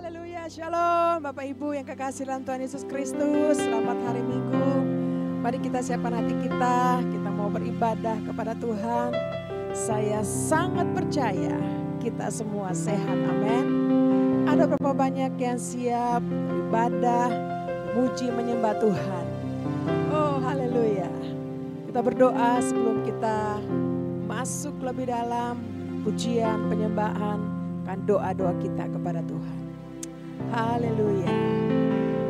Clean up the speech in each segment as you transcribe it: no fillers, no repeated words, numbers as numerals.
Haleluya, shalom Bapak Ibu yang kekasih dalam Tuhan Yesus Kristus. Selamat hari Minggu. Mari kita siapkan hati kita mau beribadah kepada Tuhan. Saya sangat percaya kita semua sehat, amin. Ada berapa banyak yang siap beribadah, muji menyembah Tuhan. Oh haleluya. Kita berdoa sebelum kita masuk lebih dalam pujian, penyembahan, kan doa-doa kita kepada Tuhan. Haleluya.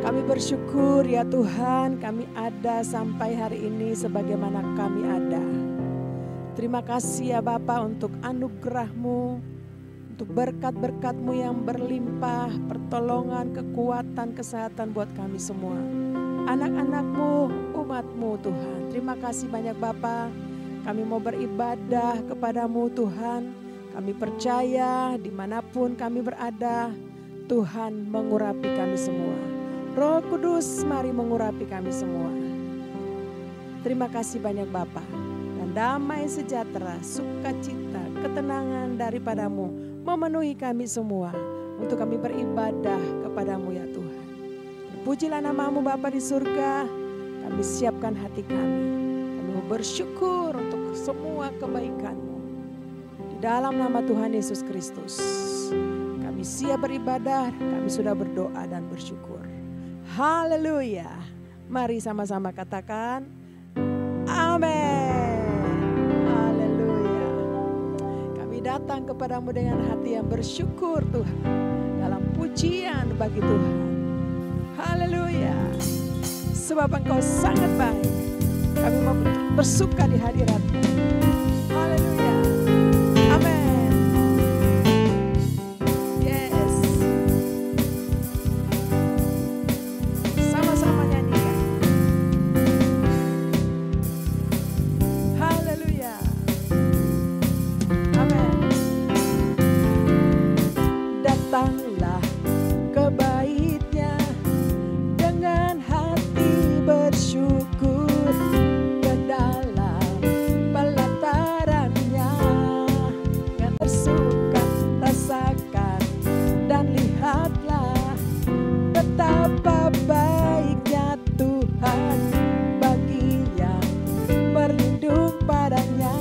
Kami bersyukur ya Tuhan, kami ada sampai hari ini sebagaimana kami ada. Terima kasih ya Bapa untuk anugerah-Mu, untuk berkat-berkat-Mu yang berlimpah, pertolongan, kekuatan, kesehatan buat kami semua. Anak-anak-Mu, umat-Mu Tuhan. Terima kasih banyak Bapa. Kami mau beribadah kepada-Mu Tuhan. Kami percaya dimanapun kami berada, Tuhan mengurapi kami semua. Roh Kudus mari mengurapi kami semua. Terima kasih banyak Bapa. Dan damai sejahtera, sukacita, ketenangan daripada-Mu memenuhi kami semua. Untuk kami beribadah kepada-Mu ya Tuhan. Pujilah nama-Mu Bapa di surga. Kami siapkan hati kami. Kami mau bersyukur untuk semua kebaikan-Mu. Di dalam nama Tuhan Yesus Kristus. Kami siap beribadah, kami sudah berdoa dan bersyukur. Haleluya. Mari sama-sama katakan amin. Haleluya. Kami datang kepadamu dengan hati yang bersyukur Tuhan. Dalam pujian bagi Tuhan. Haleluya. Sebab Engkau sangat baik. Kami mau bersuka di hadirat-Mu. Haleluya. Amin. Datanglah ke bait-Nya dengan hati bersyukur, ke dalam pelataran-Nya yang tersuka rasakan dan lihatlah betapa baiknya Tuhan bagi yang berlindung padanya.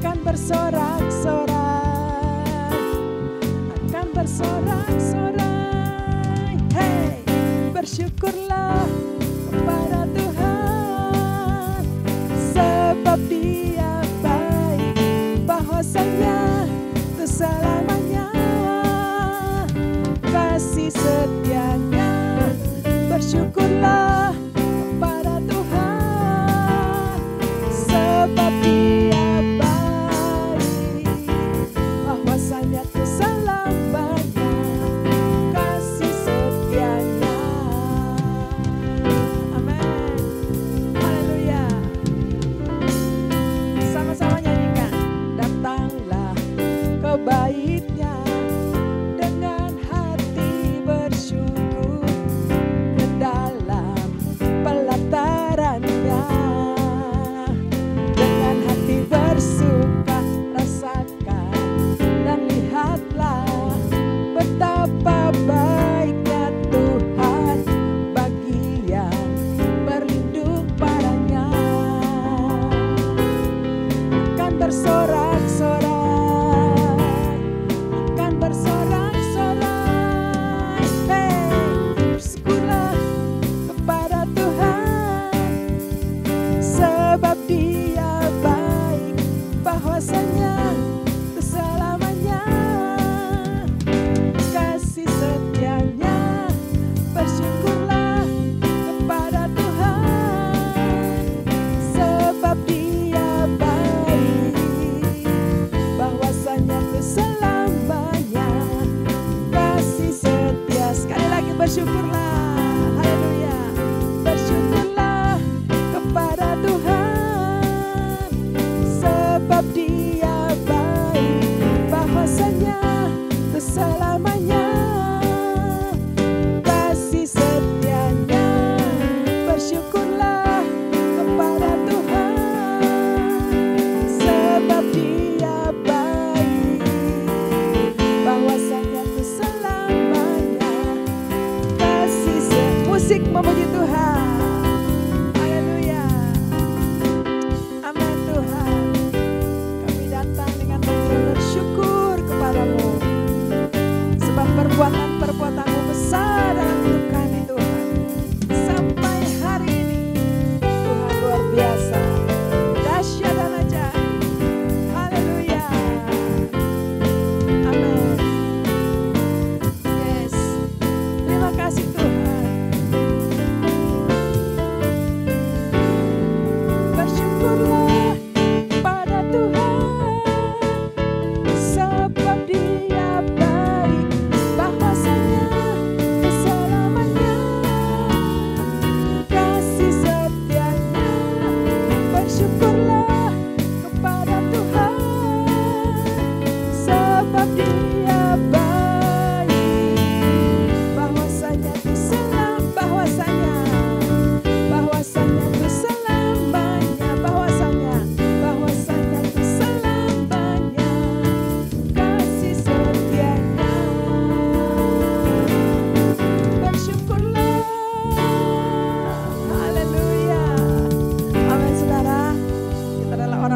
Akan bersorak-sorai, bersorak-sorai, hey, bersyukurlah kepada Tuhan, sebab Dia baik, bahwasanya itu selamanya, kasih setianya. Bersyukurlah kepada Tuhan, sebab Dia baik, bahwasanya itu selamanya. Bait-Nya dengan hati bersyukur, ke dalam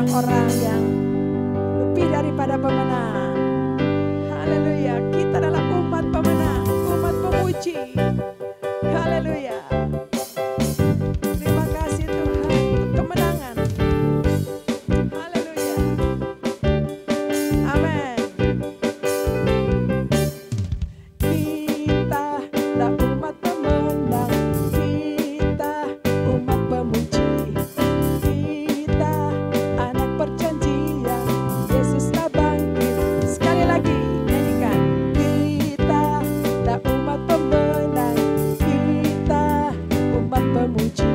orang-orang yang lebih daripada pemenang. Haleluya, kita adalah umat pemenang, umat pemuji. Haleluya. Terima kasih Tuhan untuk kemenangan. Haleluya. Amin. Kita adalah umat pemenang, kita umat pemuji. Kita anak perjanjian, Yesus telah bangkit. Sekali lagi nyanyikan. Kita adalah umat pemenang, kita umat pemuji.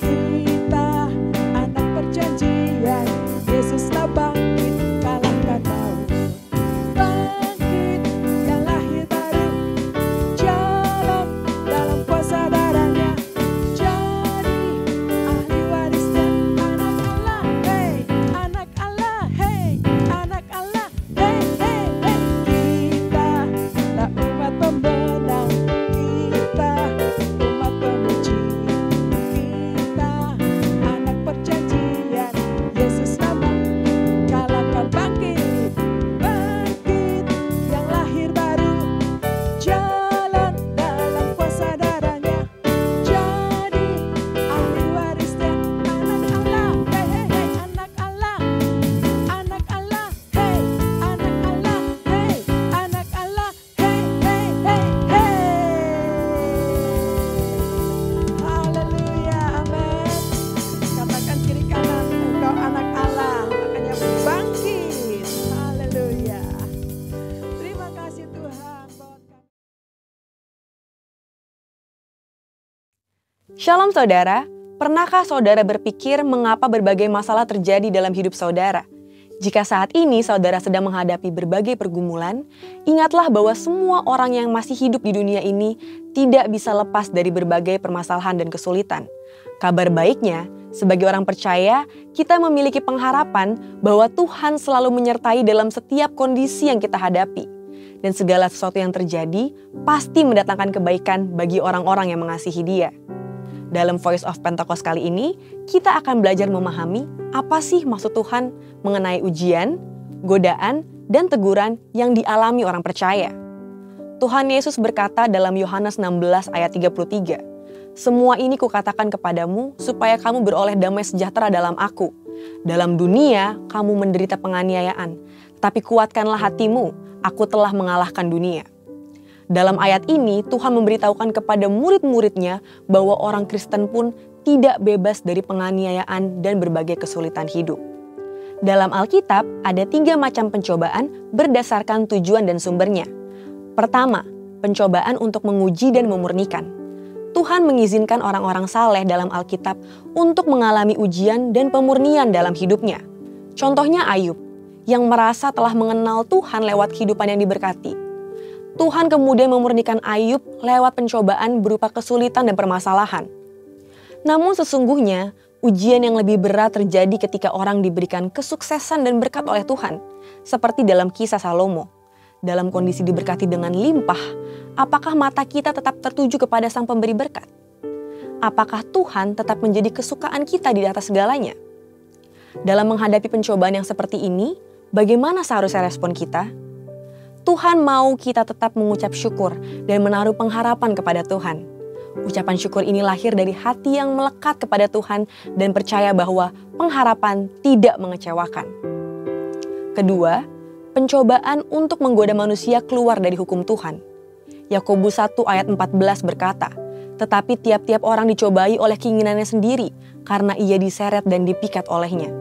Kita anak perjanjian, Yesus telah bangkit, kalahkan maut. Bangkit yang lahir baru, jalan dalam kuasa darahnya. Jadi ahli waris dan anak Allah, hey, anak Allah, hey, anak Allah, hey, hey, hey. Kita adalah umat pemenang, kita umat pemuji. Kita anak perjanjian, Yesus nama, kalahkan bangkit, bangkit yang lahir baru, jalan dalam kuasa darahnya. Jadi ahli waris dan anak Allah, hey, hey, hey, anak Allah, anak Allah, hey, anak Allah, hey, anak Allah, hey, hey, hey, hey. Haleluya, amin. Katakan kiri kanan, engkau anak Allah, makanya bangkit. Haleluya. Terima kasih Tuhan. Shalom saudara, pernahkah saudara berpikir mengapa berbagai masalah terjadi dalam hidup saudara? Jika saat ini saudara sedang menghadapi berbagai pergumulan, ingatlah bahwa semua orang yang masih hidup di dunia ini tidak bisa lepas dari berbagai permasalahan dan kesulitan. Kabar baiknya, sebagai orang percaya, kita memiliki pengharapan bahwa Tuhan selalu menyertai dalam setiap kondisi yang kita hadapi. Dan segala sesuatu yang terjadi pasti mendatangkan kebaikan bagi orang-orang yang mengasihi Dia. Dalam Voice of Pentecost kali ini, kita akan belajar memahami apa sih maksud Tuhan mengenai ujian, godaan, dan teguran yang dialami orang percaya. Tuhan Yesus berkata dalam Yohanes 16 ayat 33, "Semua ini kukatakan kepadamu supaya kamu beroleh damai sejahtera dalam Aku. Dalam dunia kamu menderita penganiayaan, tetapi kuatkanlah hatimu, Aku telah mengalahkan dunia." Dalam ayat ini, Tuhan memberitahukan kepada murid-muridnya bahwa orang Kristen pun tidak bebas dari penganiayaan dan berbagai kesulitan hidup. Dalam Alkitab, ada 3 macam pencobaan berdasarkan tujuan dan sumbernya. Pertama, pencobaan untuk menguji dan memurnikan. Tuhan mengizinkan orang-orang saleh dalam Alkitab untuk mengalami ujian dan pemurnian dalam hidupnya. Contohnya Ayub, yang merasa telah mengenal Tuhan lewat kehidupan yang diberkati. Tuhan kemudian memurnikan Ayub lewat pencobaan berupa kesulitan dan permasalahan. Namun sesungguhnya, ujian yang lebih berat terjadi ketika orang diberikan kesuksesan dan berkat oleh Tuhan. Seperti dalam kisah Salomo. Dalam kondisi diberkati dengan limpah, apakah mata kita tetap tertuju kepada Sang Pemberi berkat? Apakah Tuhan tetap menjadi kesukaan kita di atas segalanya? Dalam menghadapi pencobaan yang seperti ini, bagaimana seharusnya respon kita? Tuhan mau kita tetap mengucap syukur dan menaruh pengharapan kepada Tuhan. Ucapan syukur ini lahir dari hati yang melekat kepada Tuhan dan percaya bahwa pengharapan tidak mengecewakan. Kedua, pencobaan untuk menggoda manusia keluar dari hukum Tuhan. Yakobus 1 ayat 14 berkata, "Tetapi tiap-tiap orang dicobai oleh keinginannya sendiri karena ia diseret dan dipikat olehnya."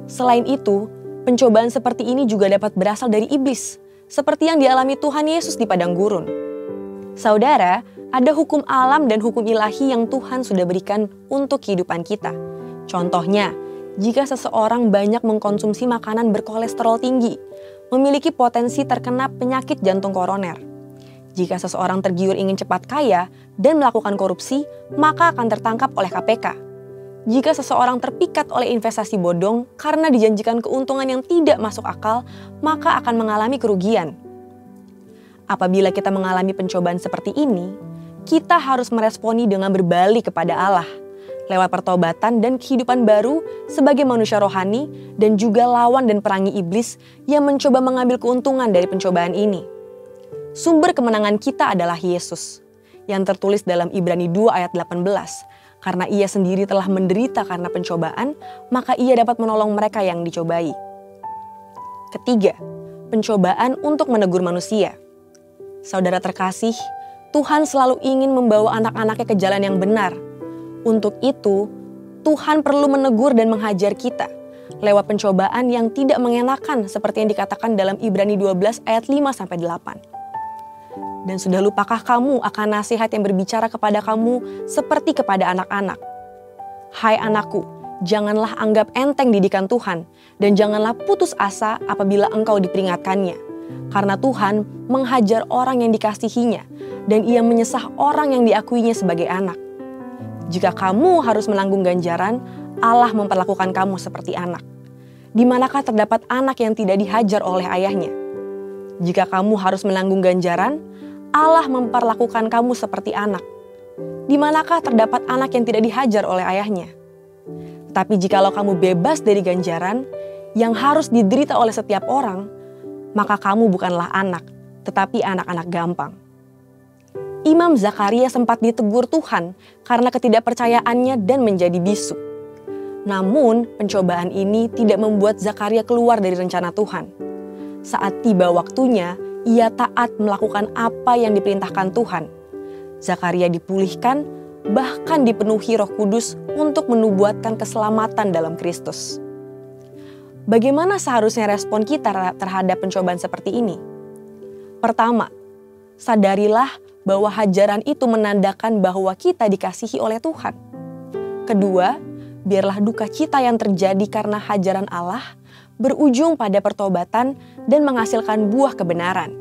Selain itu, pencobaan seperti ini juga dapat berasal dari iblis, seperti yang dialami Tuhan Yesus di padang gurun. Saudara, ada hukum alam dan hukum ilahi yang Tuhan sudah berikan untuk kehidupan kita. Contohnya, jika seseorang banyak mengkonsumsi makanan berkolesterol tinggi, memiliki potensi terkena penyakit jantung koroner. Jika seseorang tergiur ingin cepat kaya dan melakukan korupsi, maka akan tertangkap oleh KPK. Jika seseorang terpikat oleh investasi bodong karena dijanjikan keuntungan yang tidak masuk akal, maka akan mengalami kerugian. Apabila kita mengalami pencobaan seperti ini, kita harus meresponi dengan berbalik kepada Allah. lewat pertobatan dan kehidupan baru sebagai manusia rohani dan juga lawan dan perangi iblis yang mencoba mengambil keuntungan dari pencobaan ini. Sumber kemenangan kita adalah Yesus, yang tertulis dalam Ibrani 2 ayat 18. Karena ia sendiri telah menderita karena pencobaan, maka ia dapat menolong mereka yang dicobai. Ketiga, pencobaan untuk menegur manusia. Saudara terkasih, Tuhan selalu ingin membawa anak-anaknya ke jalan yang benar. Untuk itu, Tuhan perlu menegur dan menghajar kita lewat pencobaan yang tidak mengenakan seperti yang dikatakan dalam Ibrani 12 ayat 5-8. Dan sudah lupakah kamu akan nasihat yang berbicara kepada kamu seperti kepada anak-anak? Hai anakku, janganlah anggap enteng didikan Tuhan dan janganlah putus asa apabila engkau diperingatkannya. Karena Tuhan menghajar orang yang dikasihinya dan ia menyesah orang yang diakuinya sebagai anak. Jika kamu harus menanggung ganjaran, Allah memperlakukan kamu seperti anak. Di manakah terdapat anak yang tidak dihajar oleh ayahnya? Jika kamu harus menanggung ganjaran, Allah memperlakukan kamu seperti anak. Di manakah terdapat anak yang tidak dihajar oleh ayahnya? Tapi jikalau kamu bebas dari ganjaran yang harus diderita oleh setiap orang, maka kamu bukanlah anak, tetapi anak-anak gampang. Imam Zakaria sempat ditegur Tuhan karena ketidakpercayaannya dan menjadi bisu. Namun, pencobaan ini tidak membuat Zakaria keluar dari rencana Tuhan. Saat tiba waktunya, ia taat melakukan apa yang diperintahkan Tuhan. Zakaria dipulihkan, bahkan dipenuhi Roh Kudus untuk menubuatkan keselamatan dalam Kristus. Bagaimana seharusnya respon kita terhadap pencobaan seperti ini? Pertama, sadarilah bahwa hajaran itu menandakan bahwa kita dikasihi oleh Tuhan. Kedua, biarlah duka cita yang terjadi karena hajaran Allah berujung pada pertobatan dan menghasilkan buah kebenaran.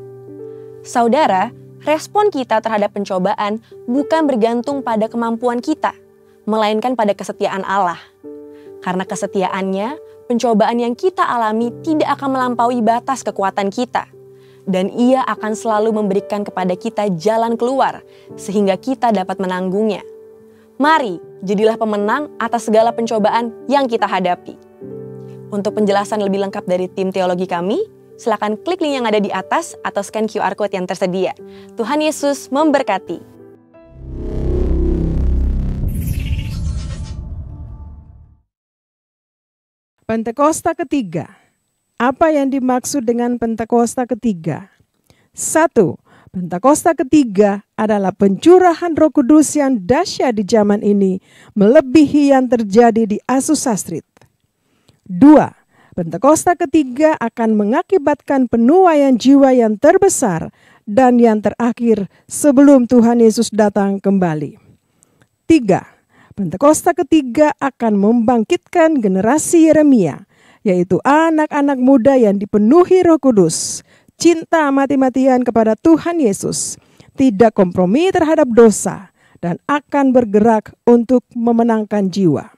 Saudara, respon kita terhadap pencobaan bukan bergantung pada kemampuan kita, melainkan pada kesetiaan Allah. Karena kesetiaannya, pencobaan yang kita alami tidak akan melampaui batas kekuatan kita. Dan ia akan selalu memberikan kepada kita jalan keluar sehingga kita dapat menanggungnya. Mari, jadilah pemenang atas segala pencobaan yang kita hadapi. Untuk penjelasan lebih lengkap dari tim teologi kami, silakan klik link yang ada di atas atau scan QR Code yang tersedia. Tuhan Yesus memberkati. Pentakosta ketiga. Apa yang dimaksud dengan Pentakosta ketiga? 1. Pentakosta ketiga adalah pencurahan Roh Kudus yang dahsyat di zaman ini, melebihi yang terjadi di Azusa Street. 2. Pentakosta ketiga akan mengakibatkan penuaian jiwa yang terbesar dan yang terakhir sebelum Tuhan Yesus datang kembali. 3. Pentakosta ketiga akan membangkitkan generasi Yeremia, yaitu anak-anak muda yang dipenuhi Roh Kudus, cinta mati-matian kepada Tuhan Yesus, tidak kompromi terhadap dosa, dan akan bergerak untuk memenangkan jiwa.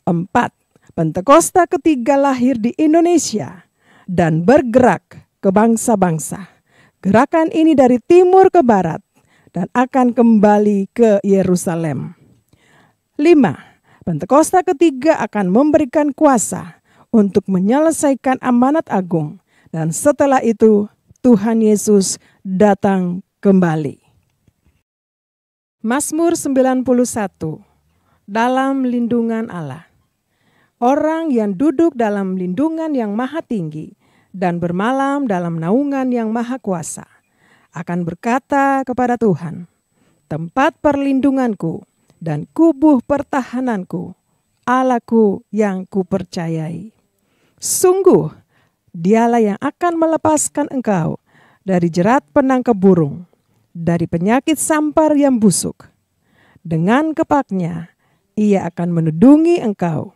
4. Pentakosta ketiga lahir di Indonesia dan bergerak ke bangsa-bangsa. Gerakan ini dari timur ke barat dan akan kembali ke Yerusalem. 5. Pentakosta ketiga akan memberikan kuasa untuk menyelesaikan amanat agung, dan setelah itu Tuhan Yesus datang kembali. Mazmur 91. Dalam lindungan Allah. Orang yang duduk dalam lindungan yang maha tinggi dan bermalam dalam naungan yang maha kuasa akan berkata kepada Tuhan, tempat perlindunganku dan kubuh pertahananku, Allahku yang kupercayai. Sungguh, dialah yang akan melepaskan engkau dari jerat penangkap burung, dari penyakit sampar yang busuk. Dengan kepaknya, ia akan menudungi engkau.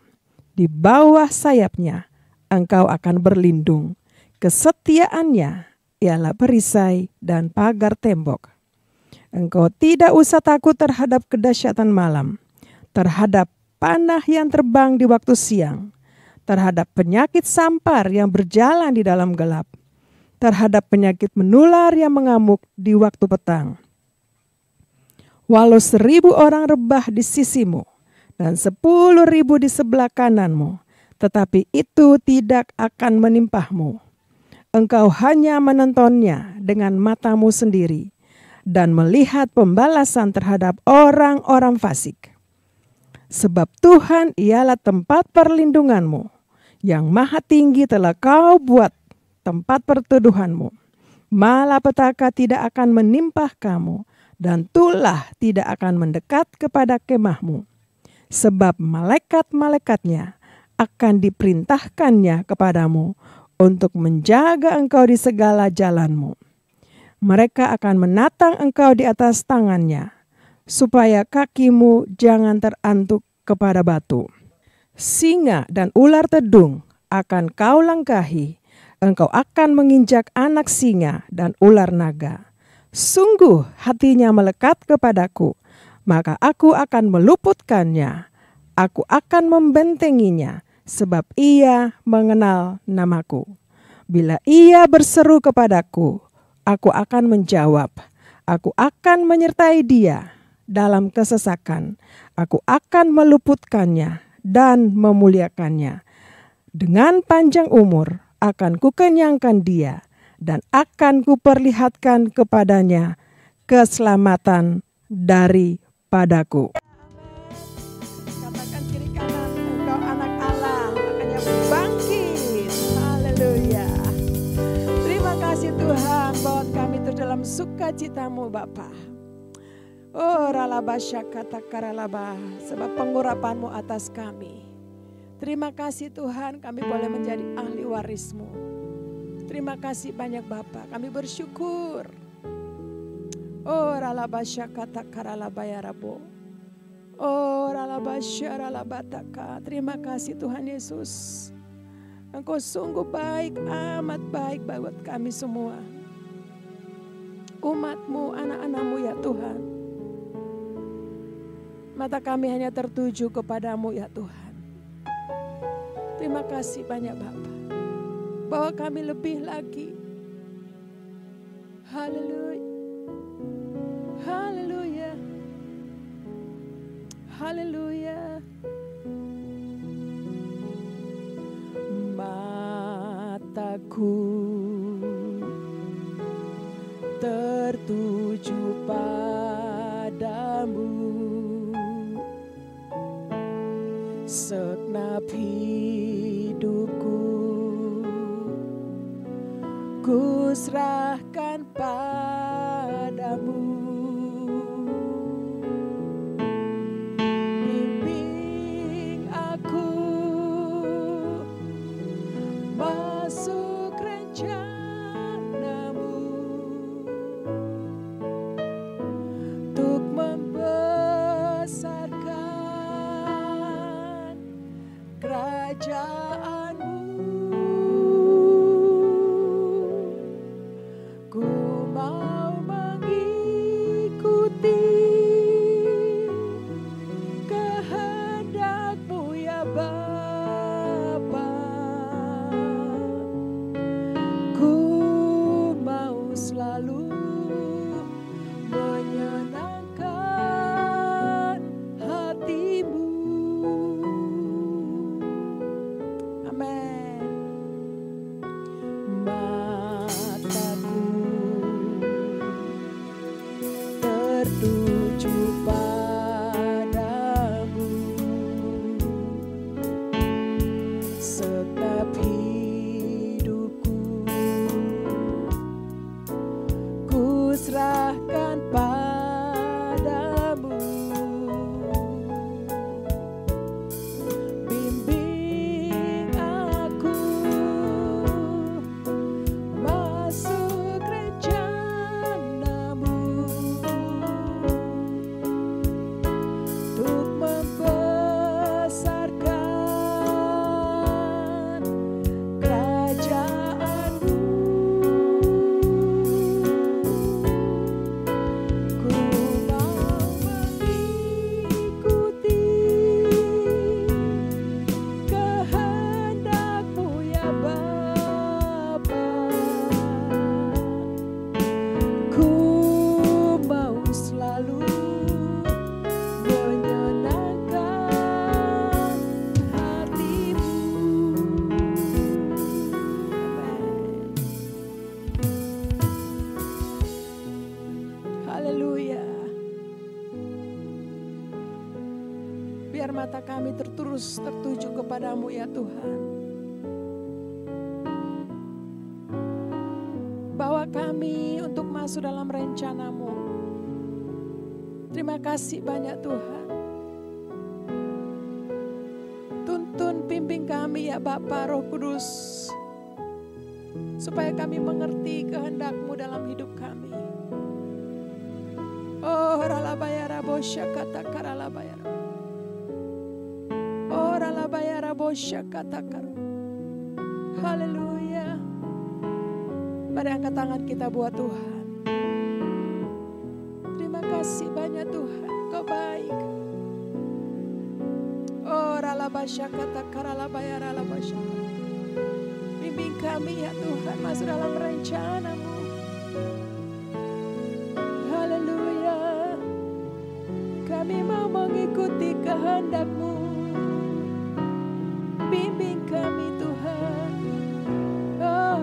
Di bawah sayapnya, engkau akan berlindung. Kesetiaannya ialah perisai dan pagar tembok. Engkau tidak usah takut terhadap kedahsyatan malam, terhadap panah yang terbang di waktu siang, terhadap penyakit sampar yang berjalan di dalam gelap, terhadap penyakit menular yang mengamuk di waktu petang. Walau 1000 orang rebah di sisimu dan 10.000 di sebelah kananmu, tetapi itu tidak akan menimpahmu. Engkau hanya menontonnya dengan matamu sendiri dan melihat pembalasan terhadap orang-orang fasik. Sebab Tuhan ialah tempat perlindunganmu, yang maha tinggi telah kau buat tempat perteduhanmu. Malapetaka tidak akan menimpah kamu, dan tulah tidak akan mendekat kepada kemahmu. Sebab malaikat-malaikatnya akan diperintahkannya kepadamu untuk menjaga engkau di segala jalanmu. Mereka akan menatang engkau di atas tangannya, supaya kakimu jangan terantuk kepada batu. Singa dan ular tedung akan kau langkahi, engkau akan menginjak anak singa dan ular naga. Sungguh hatinya melekat kepadaku, maka aku akan meluputkannya, aku akan membentenginya, sebab ia mengenal namaku. Bila ia berseru kepadaku, aku akan menjawab. Aku akan menyertai dia dalam kesesakan. Aku akan meluputkannya dan memuliakannya. Dengan panjang umur akan kukenyangkan dia, dan akan kuperlihatkan kepadanya keselamatan daripadaku. Katakan kiri kanan, engkau anak Allah, makanya bangkit. Haleluya. Terima kasih Tuhan, bawa kami terus dalam sukacitamu Bapa. Oh ralabasya kata karalaba, sebab pengurapanmu atas kami. Terima kasih Tuhan, kami boleh menjadi ahli warismu. Terima kasih banyak Bapa, kami bersyukur. Oh ralabasya kata karalaba ya Rabu. Oh ralabasya ralabataka. Terima kasih Tuhan Yesus. Engkau sungguh baik, amat baik buat kami semua. Umat-Mu, anak-anak-Mu ya Tuhan. Mata kami hanya tertuju kepadamu ya Tuhan. Terima kasih banyak Bapa. Bawa kami lebih lagi. Haleluya. Haleluya. Haleluya. Mataku tertuju padamu, segenap hidupku ku serahkan padamu. Bimbing aku masuk rencanamu, untuk membesarkan kerajaanmu. Ku mau mengikuti kehendak-Mu ya Bapa. Ku mau selalu menyenangkan hati-Mu. Amin. Mataku tertuju padamu, setiap hidupku ku serahkan padamu. Bimbing aku masuk rencana-Mu, untuk membesarkan Biar mata kami terus tertuju kepadamu ya Tuhan. Bawa kami untuk masuk dalam rencanamu. Terima kasih banyak Tuhan. Tuntun pimpin kami ya Bapa Roh Kudus. Supaya kami mengerti kehendak-Mu dalam hidup kami. Oh ralabayara bosya kata karalabayara. Oh ralabayara bosya kata kar. Haleluya. Mari angkat tangan kita buat Tuhan. Terima kasih banyak Tuhan, Kau baik. Oh ralabasya kata karalabayara ralabasya. Bimbing kami ya Tuhan masuk dalam rencana-Mu. Haleluya. Kami mau mengikuti kehendak-Mu. Bimbing kami Tuhan. Oh.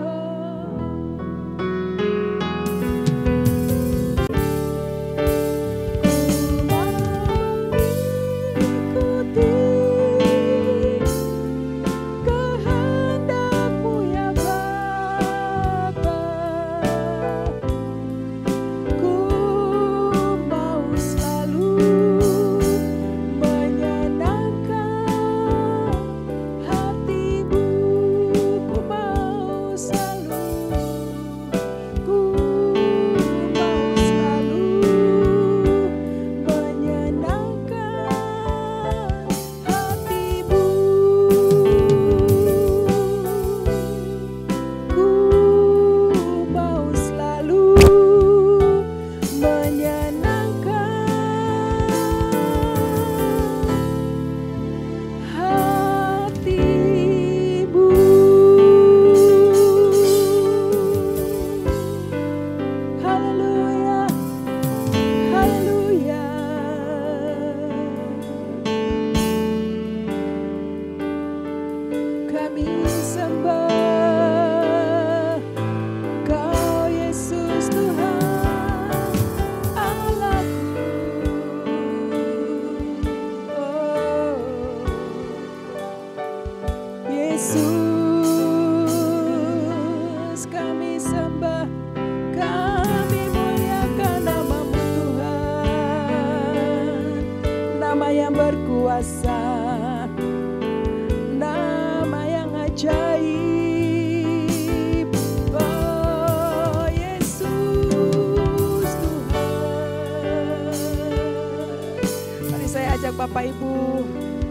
Bapak Ibu,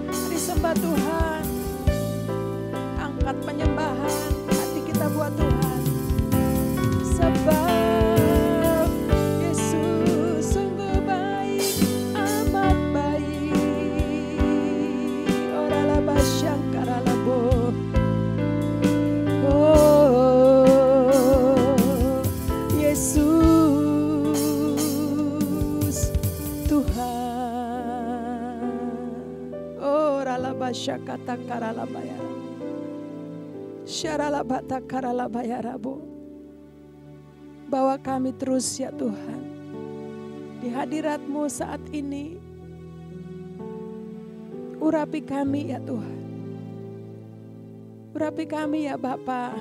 mari sembah Tuhan. Angkat penyembahan hati kita buat Tuhan. Sebab Yesus sungguh baik, amat baik. Oralah basyang karalabo. Oh, Yesus Tuhan. Syakata karalabayara. Syaralabata karalabayarabu. Bawa kami terus ya Tuhan. Di hadirat-Mu saat ini. Urapi kami ya Tuhan. Urapi kami ya Bapa.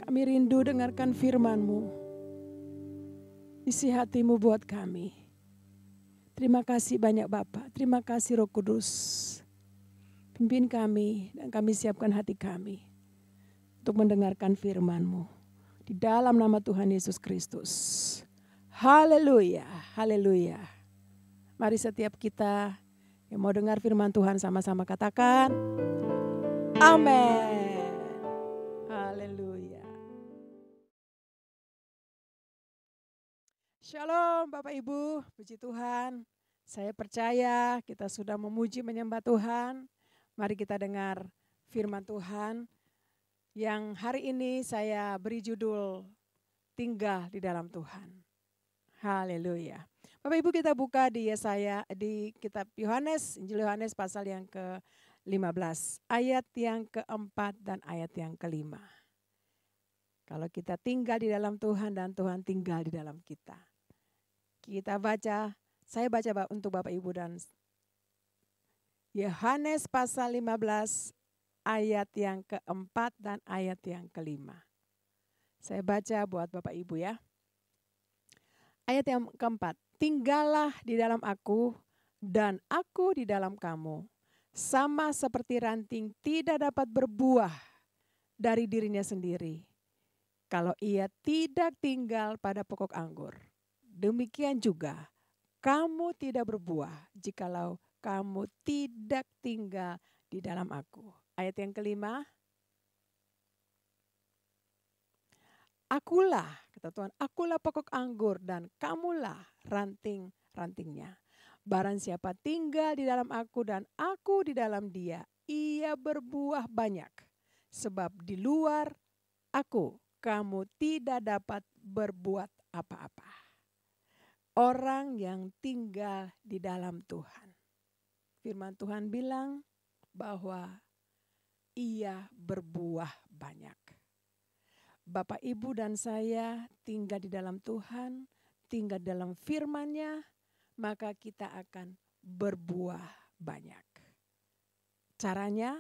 Kami rindu dengarkan firman-Mu. Isi hati-Mu buat kami. Terima kasih banyak Bapa, terima kasih Roh Kudus. Pimpin kami dan kami siapkan hati kami untuk mendengarkan firman-Mu. Di dalam nama Tuhan Yesus Kristus. Haleluya, haleluya. Mari setiap kita yang mau dengar firman Tuhan sama-sama katakan, amin. Haleluya. Shalom Bapak Ibu, puji Tuhan. Saya percaya kita sudah memuji menyembah Tuhan. Mari kita dengar firman Tuhan yang hari ini saya beri judul Tinggal di dalam Tuhan. Haleluya. Bapak Ibu kita buka di Yesaya, di kitab Yohanes, Injil Yohanes pasal yang ke-15. Ayat yang ke-4 dan ayat yang ke-5. Kalau kita tinggal di dalam Tuhan dan Tuhan tinggal di dalam kita. Kita baca Saya baca untuk Bapak Ibu dan Yohanes pasal 15 ayat yang keempat dan ayat yang kelima. Saya baca buat Bapak Ibu ya. Ayat yang keempat, tinggallah di dalam aku dan aku di dalam kamu. Sama seperti ranting tidak dapat berbuah dari dirinya sendiri kalau ia tidak tinggal pada pokok anggur. Demikian juga kamu tidak berbuah jikalau kamu tidak tinggal di dalam aku. Ayat yang kelima, akulah, kata Tuhan, akulah pokok anggur dan kamulah ranting-rantingnya. Barang siapa tinggal di dalam aku dan aku di dalam dia, ia berbuah banyak. Sebab di luar aku, kamu tidak dapat berbuat apa-apa. Orang yang tinggal di dalam Tuhan. Firman Tuhan bilang bahwa ia berbuah banyak. Bapak, Ibu, dan saya tinggal di dalam Tuhan, tinggal dalam firman-Nya, maka kita akan berbuah banyak. Caranya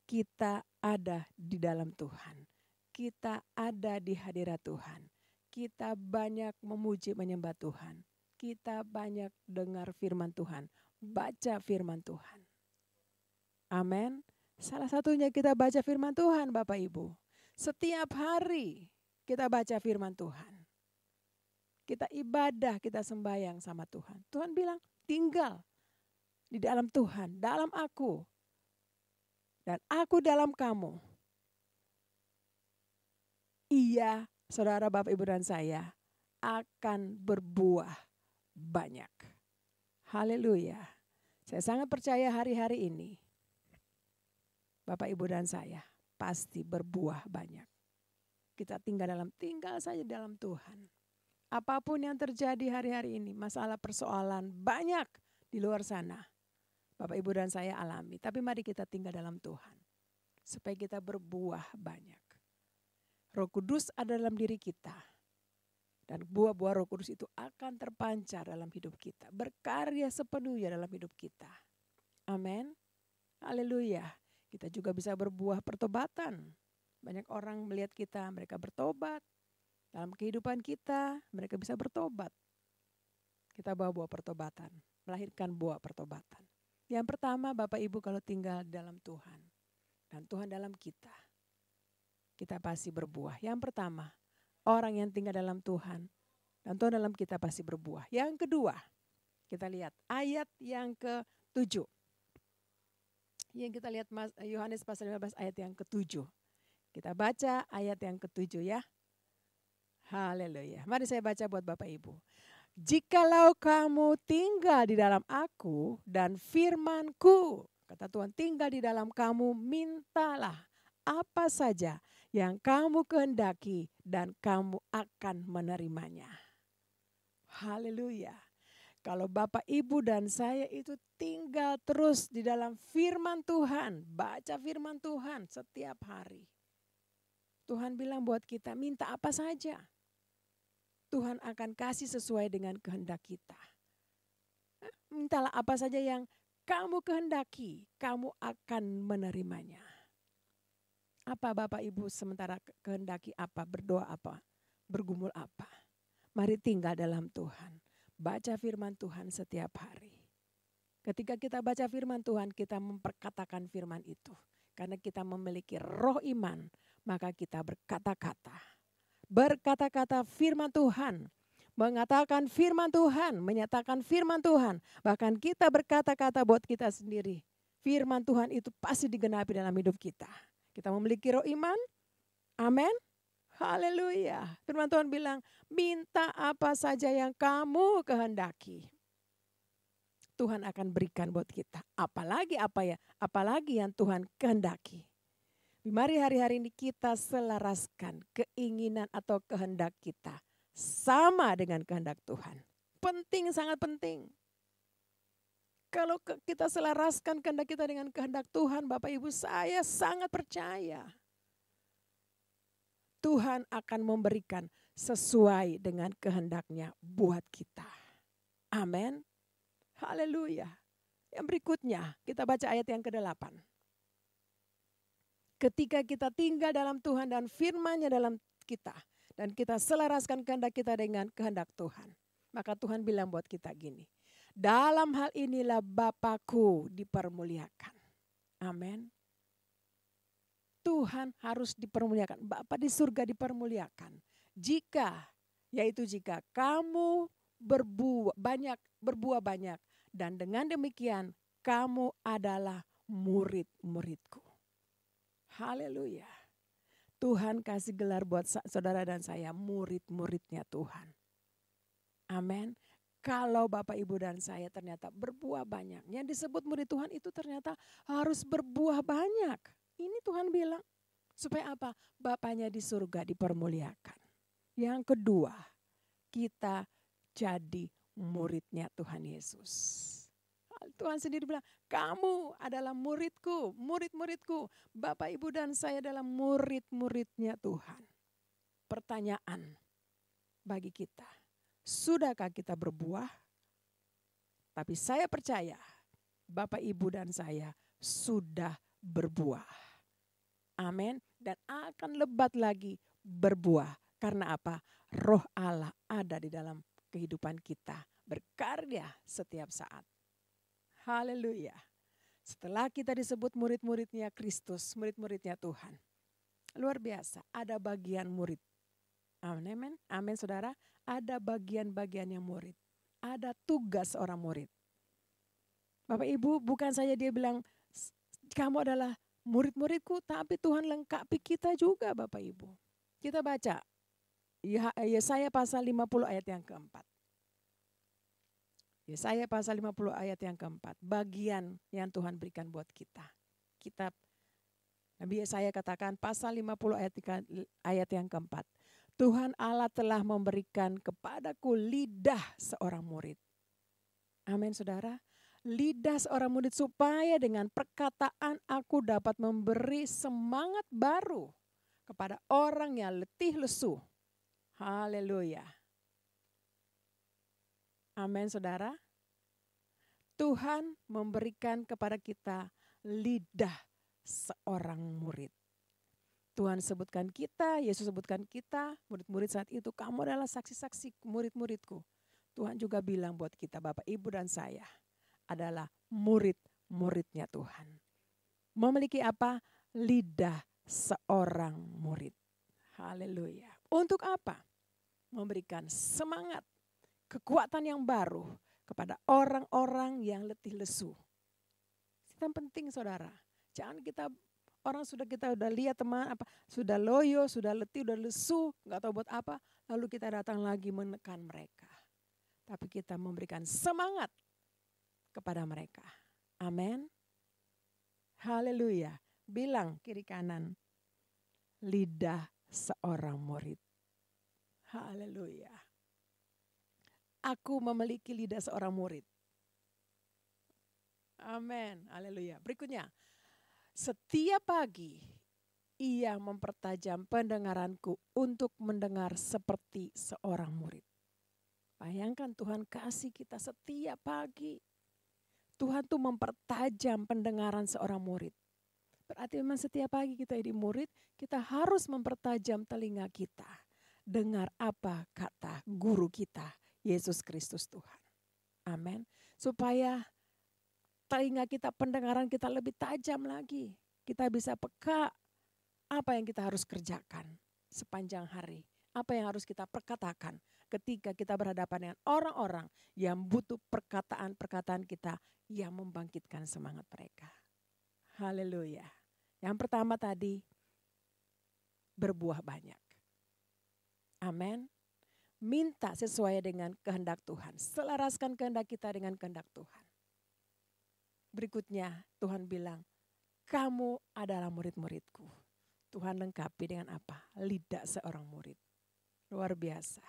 kita ada di dalam Tuhan. Kita ada di hadirat Tuhan. Kita banyak memuji menyembah Tuhan. Kita banyak dengar firman Tuhan, baca firman Tuhan. Amin. Salah satunya kita baca firman Tuhan, Bapak Ibu. Setiap hari kita baca firman Tuhan. Kita ibadah, kita sembahyang sama Tuhan. Tuhan bilang, tinggal di dalam Tuhan, dalam aku. Dan aku dalam kamu. Ia, saudara, Bapak, Ibu, dan saya akan berbuah banyak. Haleluya. Saya sangat percaya hari-hari ini Bapak, Ibu, dan saya pasti berbuah banyak. Kita tinggal saja dalam Tuhan. Apapun yang terjadi hari-hari ini, masalah persoalan banyak di luar sana. Bapak, Ibu, dan saya alami. Tapi mari kita tinggal dalam Tuhan. Supaya kita berbuah banyak. Roh Kudus ada dalam diri kita. Dan buah-buah Roh Kudus itu akan terpancar dalam hidup kita. Berkarya sepenuhnya dalam hidup kita. Amin. Haleluya. Kita juga bisa berbuah pertobatan. Banyak orang melihat kita, mereka bertobat. Dalam kehidupan kita, mereka bisa bertobat. Kita bawa buah pertobatan. Melahirkan buah pertobatan. Yang pertama, Bapak Ibu, kalau tinggal dalam Tuhan. Dan Tuhan dalam kita. Kita pasti berbuah. Yang pertama, orang yang tinggal dalam Tuhan. Dan Tuhan dalam kita pasti berbuah. Yang kedua, kita lihat ayat yang ke-7. Yang kita lihat Yohanes pasal 15 ayat yang ke-7. Kita baca ayat yang ke-7 ya. Haleluya. Mari saya baca buat Bapak Ibu. Jikalau kamu tinggal di dalam aku dan firman-Ku, kata Tuhan, tinggal di dalam kamu, mintalah apa saja yang kamu kehendaki dan kamu akan menerimanya. Haleluya. Kalau Bapak, Ibu, dan saya itu tinggal terus di dalam firman Tuhan, baca firman Tuhan setiap hari. Tuhan bilang buat kita, minta apa saja. Tuhan akan kasih sesuai dengan kehendak kita. Mintalah apa saja yang kamu kehendaki, kamu akan menerimanya. Apa Bapak Ibu sementara kehendaki apa, berdoa apa, bergumul apa. Mari tinggal dalam Tuhan. Baca firman Tuhan setiap hari. Ketika kita baca firman Tuhan, kita memperkatakan firman itu. Karena kita memiliki roh iman, maka kita berkata-kata. Berkata-kata firman Tuhan, mengatakan firman Tuhan, menyatakan firman Tuhan. Bahkan kita berkata-kata buat kita sendiri. Firman Tuhan itu pasti digenapi dalam hidup kita. Kita memiliki roh iman, amin, haleluya. Firman Tuhan bilang, minta apa saja yang kamu kehendaki. Tuhan akan berikan buat kita. Apalagi yang Tuhan kehendaki. Mari hari-hari ini kita selaraskan keinginan atau kehendak kita sama dengan kehendak Tuhan. Penting, sangat penting. Kalau kita selaraskan kehendak kita dengan kehendak Tuhan, Bapak Ibu, saya sangat percaya Tuhan akan memberikan sesuai dengan kehendaknya buat kita. Amin. Haleluya. Yang berikutnya, kita baca ayat yang ke-8. Ketika kita tinggal dalam Tuhan dan firman-Nya dalam kita, dan kita selaraskan kehendak kita dengan kehendak Tuhan, maka Tuhan bilang buat kita gini, dalam hal inilah Bapakku dipermuliakan. Amin. Tuhan harus dipermuliakan. Bapa di surga dipermuliakan. Jika kamu berbuah banyak. Dan dengan demikian kamu adalah murid-muridku. Haleluya. Tuhan kasih gelar buat saudara dan saya murid-muridnya Tuhan. Amin. Kalau Bapak, Ibu dan saya ternyata berbuah banyak. Yang disebut murid Tuhan itu ternyata harus berbuah banyak. Ini Tuhan bilang. Supaya apa? Bapaknya di surga dipermuliakan. Yang kedua, kita jadi muridnya Tuhan Yesus. Tuhan sendiri bilang, kamu adalah muridku, murid-muridku. Bapak, Ibu dan saya adalah murid-muridnya Tuhan. Pertanyaan bagi kita, sudahkah kita berbuah? Tapi saya percaya Bapak, Ibu dan saya sudah berbuah. Amin. Dan akan lebat lagi berbuah. Karena apa? Roh Allah ada di dalam kehidupan kita. Berkarya setiap saat. Haleluya. Setelah kita disebut murid-muridnya Kristus, murid-muridnya Tuhan. Luar biasa, ada bagian murid. Amin, amin saudara. Ada bagian-bagian yang murid. Ada tugas orang murid. Bapak Ibu, bukan saja dia bilang, kamu adalah murid-muridku, tapi Tuhan lengkapi kita juga Bapak Ibu. Kita baca Yesaya pasal 50 ayat yang keempat. Yesaya pasal 50 ayat yang keempat. Bagian yang Tuhan berikan buat kita. Kitab Nabi Yesaya katakan pasal 50 ayat yang keempat. Tuhan Allah telah memberikan kepadaku lidah seorang murid. Amin saudara. Lidah seorang murid supaya dengan perkataan aku dapat memberi semangat baru kepada orang yang letih lesu. Haleluya. Amin saudara. Tuhan memberikan kepada kita lidah seorang murid. Tuhan sebutkan kita, Yesus sebutkan kita, murid-murid saat itu, kamu adalah saksi-saksi murid-muridku. Tuhan juga bilang buat kita Bapak, Ibu dan saya adalah murid-muridnya Tuhan. Memiliki apa? Lidah seorang murid. Haleluya. Untuk apa? Memberikan semangat, kekuatan yang baru kepada orang-orang yang letih lesu. Itu yang penting saudara. Jangan kita kita udah lihat teman sudah loyo, sudah letih, sudah lesu, nggak tahu buat apa, lalu kita datang lagi menekan mereka. Tapi kita memberikan semangat kepada mereka. Amin. Haleluya. Bilang kiri kanan, lidah seorang murid. Haleluya. Aku memiliki lidah seorang murid. Amin. Haleluya. Berikutnya. Setiap pagi ia mempertajam pendengaranku untuk mendengar seperti seorang murid. Bayangkan Tuhan kasih kita setiap pagi. Tuhan tuh mempertajam pendengaran seorang murid. Berarti memang setiap pagi kita jadi murid, kita harus mempertajam telinga kita. Dengar apa kata guru kita, Yesus Kristus Tuhan. Amin. Supaya telinga kita, pendengaran kita lebih tajam lagi. Kita bisa peka apa yang kita harus kerjakan sepanjang hari. Apa yang harus kita perkatakan ketika kita berhadapan dengan orang-orang yang butuh perkataan-perkataan kita yang membangkitkan semangat mereka. Haleluya. Yang pertama tadi, berbuah banyak. Amin. Minta sesuai dengan kehendak Tuhan. Selaraskan kehendak kita dengan kehendak Tuhan. Berikutnya Tuhan bilang, kamu adalah murid-muridku. Tuhan lengkapi dengan apa? Lidah seorang murid. Luar biasa.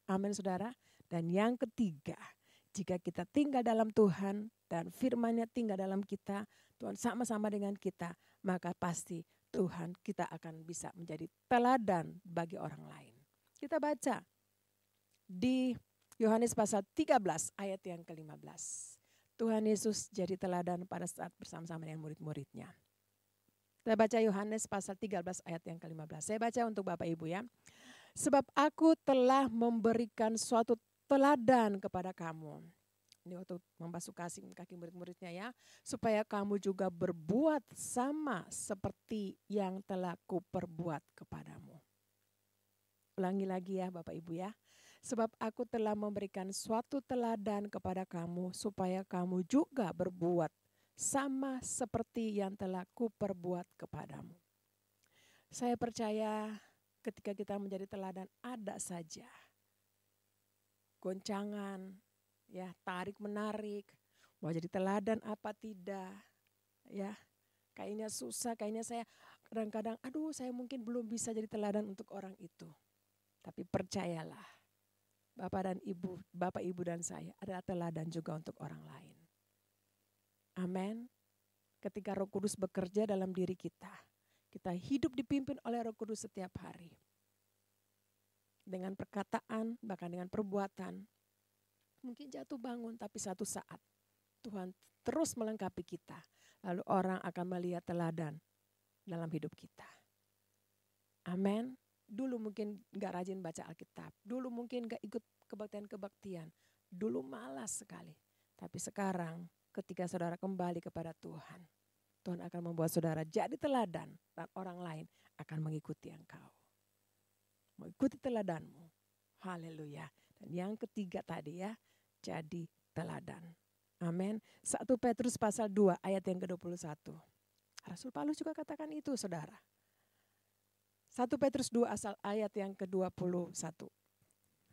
Amin saudara. Dan yang ketiga, jika kita tinggal dalam Tuhan dan firman-Nya tinggal dalam kita, Tuhan sama-sama dengan kita, maka pasti Tuhan kita akan bisa menjadi teladan bagi orang lain. Kita baca di Yohanes pasal 13 ayat yang ke-15. Tuhan Yesus jadi teladan pada saat bersama-sama dengan murid-muridnya. Saya baca Yohanes pasal 13 ayat yang ke-15. Saya baca untuk Bapak Ibu ya. Sebab aku telah memberikan suatu teladan kepada kamu. Ini waktu membasuh kaki murid-muridnya ya. Supaya kamu juga berbuat sama seperti yang telah kuperbuat kepadamu. Ulangi lagi ya Bapak Ibu ya. Sebab aku telah memberikan suatu teladan kepada kamu supaya kamu juga berbuat sama seperti yang telah kuperbuat kepadamu. Saya percaya ketika kita menjadi teladan ada saja goncangan, ya tarik menarik, mau jadi teladan apa tidak, ya kayaknya susah, kayaknya saya kadang-kadang saya mungkin belum bisa jadi teladan untuk orang itu. Tapi percayalah, Bapak Ibu dan saya adalah teladan juga untuk orang lain. Amin. Ketika Roh Kudus bekerja dalam diri kita hidup dipimpin oleh Roh Kudus setiap hari. Dengan perkataan, bahkan dengan perbuatan. Mungkin jatuh bangun, tapi satu saat Tuhan terus melengkapi kita. Lalu orang akan melihat teladan dalam hidup kita. Amin. Dulu mungkin gak rajin baca Alkitab. Dulu mungkin gak ikut kebaktian-kebaktian. Dulu malas sekali. Tapi sekarang ketika saudara kembali kepada Tuhan, Tuhan akan membuat saudara jadi teladan dan orang lain akan mengikuti engkau. Mengikuti teladanmu. Haleluya. Dan yang ketiga tadi ya, jadi teladan. Amin. 1 Petrus pasal 2 ayat yang ke-21. Rasul Paulus juga katakan itu saudara. 1 Petrus 2 asal ayat yang ke-21.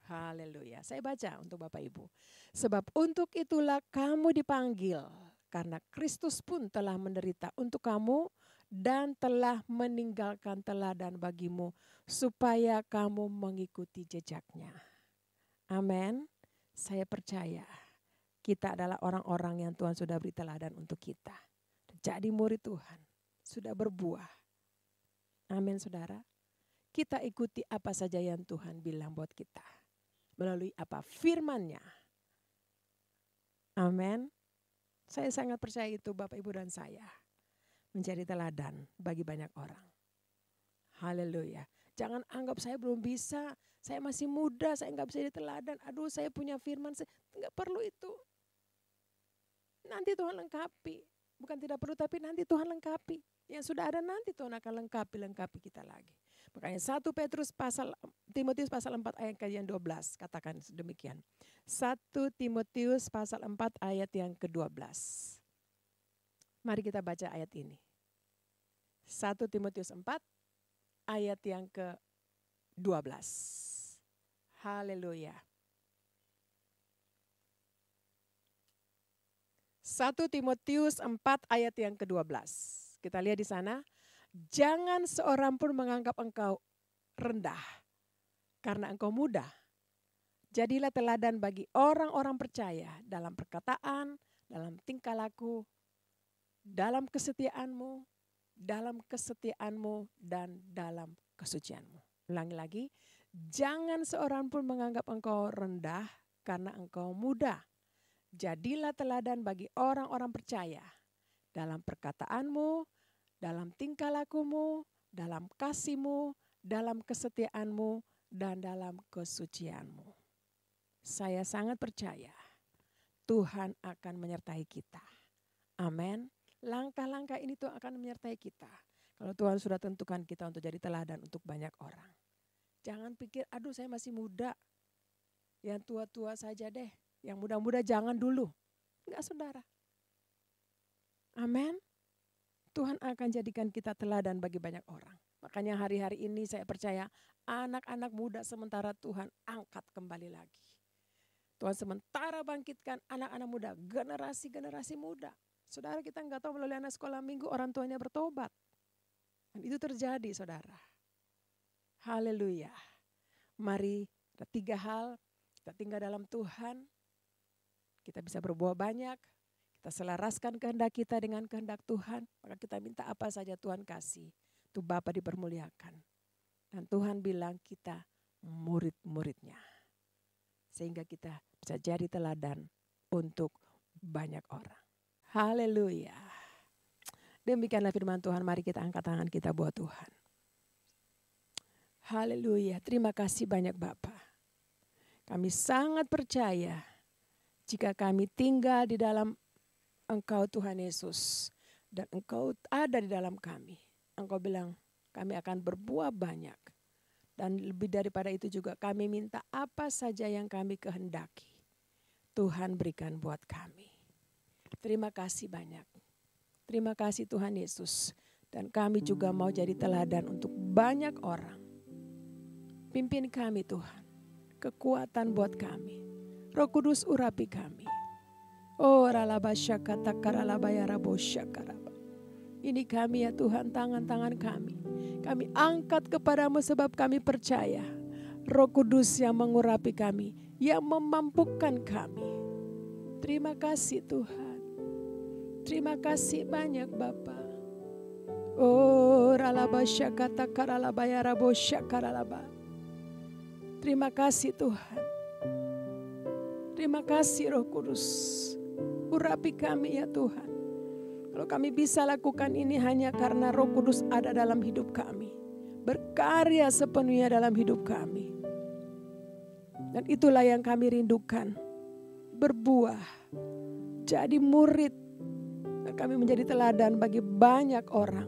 Haleluya. Saya baca untuk Bapak Ibu. Sebab untuk itulah kamu dipanggil. Karena Kristus pun telah menderita untuk kamu dan telah meninggalkan teladan bagimu. Supaya kamu mengikuti jejaknya. Amin. Saya percaya kita adalah orang-orang yang Tuhan sudah beri teladan untuk kita. Jadi murid Tuhan. Sudah berbuah. Amin saudara. Kita ikuti apa saja yang Tuhan bilang buat kita. Melalui apa? Firman-Nya. Amin. Saya sangat percaya itu Bapak Ibu dan saya. Menjadi teladan bagi banyak orang. Haleluya. Jangan anggap saya belum bisa. Saya masih muda, saya enggak bisa jadi teladan. Aduh saya punya firman. Enggak perlu itu. Nanti Tuhan lengkapi. Bukan tidak perlu tapi nanti Tuhan lengkapi. Yang sudah ada nanti Tuhan akan lengkapi kita lagi. Makanya 1 Timotius pasal 4 ayat yang 12 katakan demikian. 1 Timotius pasal 4 ayat yang ke-12. Mari kita baca ayat ini. 1 Timotius 4 ayat yang ke-12. Haleluya. 1 Timotius 4 ayat yang ke-12. Kita lihat di sana. Jangan seorang pun menganggap engkau rendah karena engkau muda. Jadilah teladan bagi orang-orang percaya dalam perkataan, dalam tingkah laku, dalam kesetiaanmu, dan dalam kesucianmu. Ulangi lagi. Jangan seorang pun menganggap engkau rendah karena engkau muda. Jadilah teladan bagi orang-orang percaya dalam perkataanmu, dalam tingkah lakumu, dalam kasihmu, dalam kesetiaanmu, dan dalam kesucianmu. Saya sangat percaya Tuhan akan menyertai kita. Amin. Langkah-langkah ini Tuhan akan menyertai kita. Kalau Tuhan sudah tentukan kita untuk jadi teladan untuk banyak orang. Jangan pikir, aduh saya masih muda. Yang tua-tua saja deh. Yang muda-muda jangan dulu. Enggak saudara. Amin. Tuhan akan jadikan kita teladan bagi banyak orang. Makanya hari-hari ini saya percaya anak-anak muda sementara Tuhan angkat kembali lagi. Tuhan sementara bangkitkan anak-anak muda, generasi-generasi muda. Saudara kita enggak tahu melalui anak sekolah minggu orang tuanya bertobat. Dan itu terjadi saudara. Haleluya. Mari ada 3 hal, kita tinggal dalam Tuhan. Kita bisa berbuah banyak. Kita selaraskan kehendak kita dengan kehendak Tuhan. Maka kita minta apa saja Tuhan kasih. Itu Bapa dipermuliakan. Dan Tuhan bilang kita murid-muridnya. Sehingga kita bisa jadi teladan untuk banyak orang. Haleluya. Demikianlah firman Tuhan, mari kita angkat tangan kita buat Tuhan. Haleluya, terima kasih banyak Bapa. Kami sangat percaya jika kami tinggal di dalam Engkau Tuhan Yesus dan Engkau ada di dalam kami. Engkau bilang kami akan berbuah banyak. Dan lebih daripada itu juga kami minta apa saja yang kami kehendaki. Tuhan berikan buat kami. Terima kasih banyak. Terima kasih Tuhan Yesus. Dan kami juga mau jadi teladan untuk banyak orang. Pimpin kami Tuhan. Kekuatan buat kami. Roh Kudus urapi kami. Oh ralaba syakata karalaba ya rabo syakaraba. Ini kami ya Tuhan, tangan-tangan kami. Kami angkat kepadamu sebab kami percaya. Roh Kudus yang mengurapi kami, yang memampukan kami. Terima kasih Tuhan. Terima kasih banyak Bapa. Oh ralaba syakata karalaba ya rabo syakaralaba. Terima kasih Tuhan. Terima kasih Roh Kudus. Urapi kami ya Tuhan. Kalau kami bisa lakukan ini hanya karena Roh Kudus ada dalam hidup kami. Berkarya sepenuhnya dalam hidup kami. Dan itulah yang kami rindukan. Berbuah. Jadi murid. Dan kami menjadi teladan bagi banyak orang.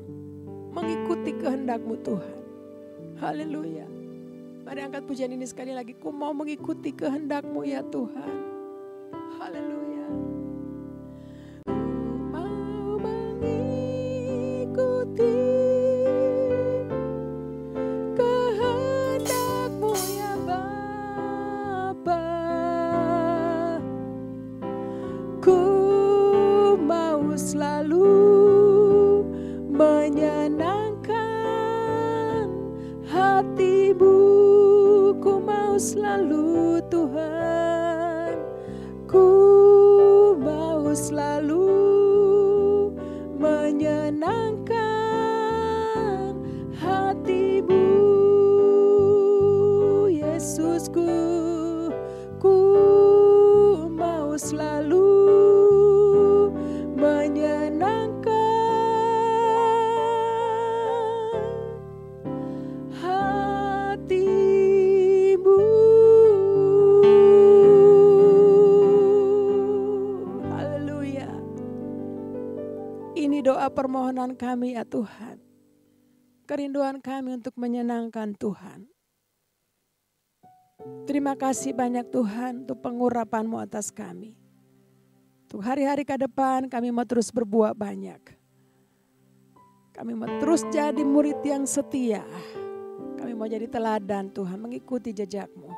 Mengikuti kehendak-Mu Tuhan. Haleluya. Mari angkat pujian ini sekali lagi. Ku mau mengikuti kehendak-Mu ya Tuhan. Haleluya. Kehendak-Mu ya Bapa, ku mau selalu menyenangkan hati-Mu, ku mau selalu Tuhan, ku mau selalu menyenangkan hati-Mu, Yesusku, ku mau selalu menyenangkan hati-Mu. Haleluya. Ini doa permohonan kami ya Tuhan. Kerinduan kami untuk menyenangkan Tuhan. Terima kasih banyak Tuhan untuk pengurapan-Mu atas kami. Untuk hari-hari ke depan kami mau terus berbuah banyak. Kami mau terus jadi murid yang setia. Kami mau jadi teladan Tuhan, mengikuti jejak-Mu.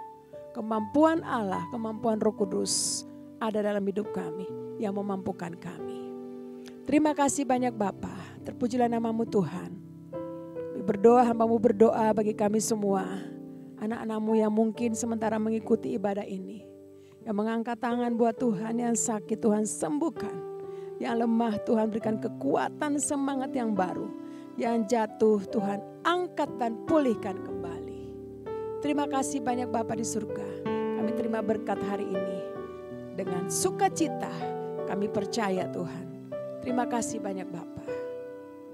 Kemampuan Allah, kemampuan Roh Kudus ada dalam hidup kami yang memampukan kami. Terima kasih banyak Bapa, terpujilah nama-Mu Tuhan. Kami berdoa, hamba-Mu berdoa bagi kami semua. Anak-anak-Mu yang mungkin sementara mengikuti ibadah ini. Yang mengangkat tangan buat Tuhan, yang sakit Tuhan sembuhkan. Yang lemah Tuhan berikan kekuatan semangat yang baru. Yang jatuh Tuhan angkat dan pulihkan kembali. Terima kasih banyak Bapa di surga. Kami terima berkat hari ini. Dengan sukacita kami percaya Tuhan. Terima kasih banyak Bapa.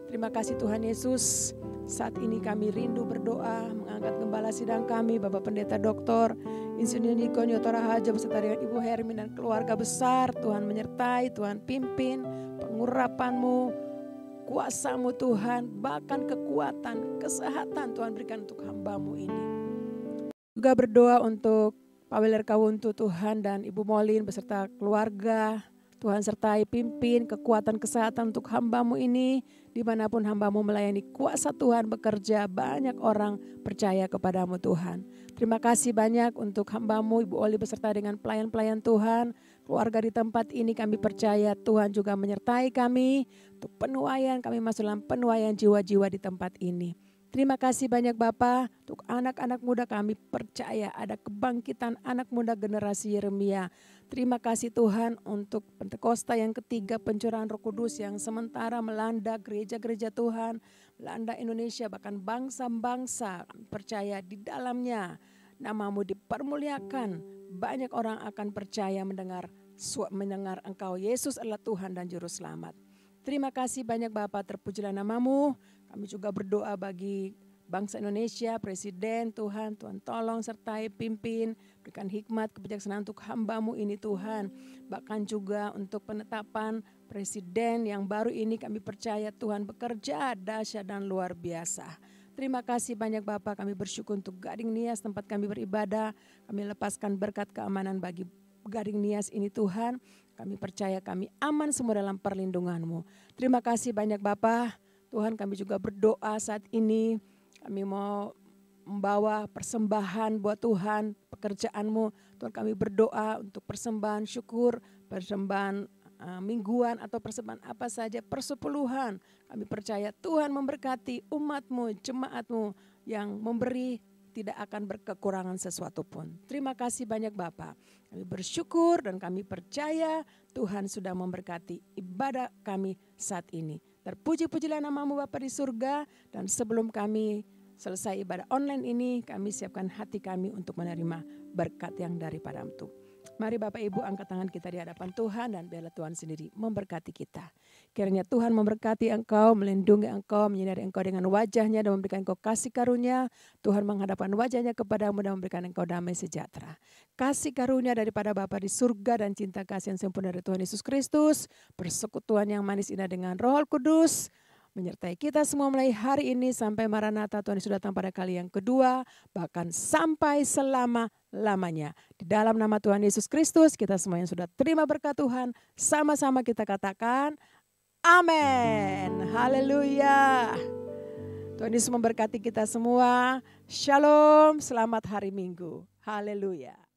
Terima kasih Tuhan Yesus. Saat ini kami rindu berdoa mengangkat gembala sidang kami, Bapak Pendeta Dr. Insinyur Niko Nyotora Haja beserta dengan Ibu Hermin dan keluarga besar. Tuhan menyertai, Tuhan pimpin pengurapan-Mu, kuasa-Mu Tuhan, bahkan kekuatan, kesehatan Tuhan berikan untuk hamba-Mu ini. Juga berdoa untuk Pak Weler Kawuntu Tuhan dan Ibu Molin beserta keluarga. Tuhan sertai pimpin kekuatan kesehatan untuk hamba-Mu ini. Dimanapun hamba-Mu melayani, kuasa Tuhan bekerja, banyak orang percaya kepada-Mu Tuhan. Terima kasih banyak untuk hamba-Mu Ibu Oli beserta dengan pelayan-pelayan Tuhan. Keluarga di tempat ini kami percaya Tuhan juga menyertai kami. Untuk penuaian, kami masuk dalam penuaian jiwa-jiwa di tempat ini. Terima kasih banyak Bapa, untuk anak-anak muda kami percaya ada kebangkitan anak muda generasi Yeremia. Terima kasih Tuhan untuk Pentakosta yang ketiga, pencurahan Roh Kudus yang sementara melanda gereja-gereja Tuhan, melanda Indonesia bahkan bangsa-bangsa. Kami percaya di dalamnya namamu dipermuliakan. Banyak orang akan percaya mendengar Engkau Yesus adalah Tuhan dan Juru Selamat. Terima kasih banyak Bapa, terpujilah namamu. Kami juga berdoa bagi bangsa Indonesia, Presiden, Tuhan tolong sertai pimpin, berikan hikmat, kebijaksanaan untuk hamba-Mu ini Tuhan. Bahkan juga untuk penetapan Presiden yang baru ini kami percaya Tuhan bekerja dahsyat dan luar biasa. Terima kasih banyak Bapak, kami bersyukur untuk Gading Nias tempat kami beribadah. Kami lepaskan berkat keamanan bagi Gading Nias ini Tuhan. Kami percaya kami aman semua dalam perlindungan-Mu. Terima kasih banyak Bapak. Tuhan kami juga berdoa saat ini. Kami mau membawa persembahan buat Tuhan, pekerjaan-Mu. Tuhan kami berdoa untuk persembahan syukur, persembahan mingguan atau persembahan apa saja, persepuluhan. Kami percaya Tuhan memberkati umat-Mu, jemaat-Mu yang memberi tidak akan berkekurangan sesuatu pun. Terima kasih banyak Bapak. Kami bersyukur dan kami percaya Tuhan sudah memberkati ibadah kami saat ini. Terpuji-pujilah namamu Bapa di surga, dan sebelum kami selesai ibadah online ini, kami siapkan hati kami untuk menerima berkat yang daripada-Mu. Mari Bapak Ibu angkat tangan kita di hadapan Tuhan dan biarlah Tuhan sendiri memberkati kita. Kiranya Tuhan memberkati engkau, melindungi engkau, menyinari engkau dengan wajahnya dan memberikan engkau kasih karunia. Tuhan menghadapkan wajahnya kepadamu dan memberikan engkau damai sejahtera. Kasih karunia daripada Bapa di surga dan cinta kasih yang sempurna dari Tuhan Yesus Kristus, persekutuan yang manis indah dengan Roh Kudus, menyertai kita semua mulai hari ini sampai Maranatha Tuhan Yesus datang pada kali yang kedua, bahkan sampai selama-lamanya. Di dalam nama Tuhan Yesus Kristus, kita semua yang sudah terima berkat Tuhan, sama-sama kita katakan amin. Haleluya. Tuhan Yesus memberkati kita semua. Shalom, selamat hari Minggu. Haleluya.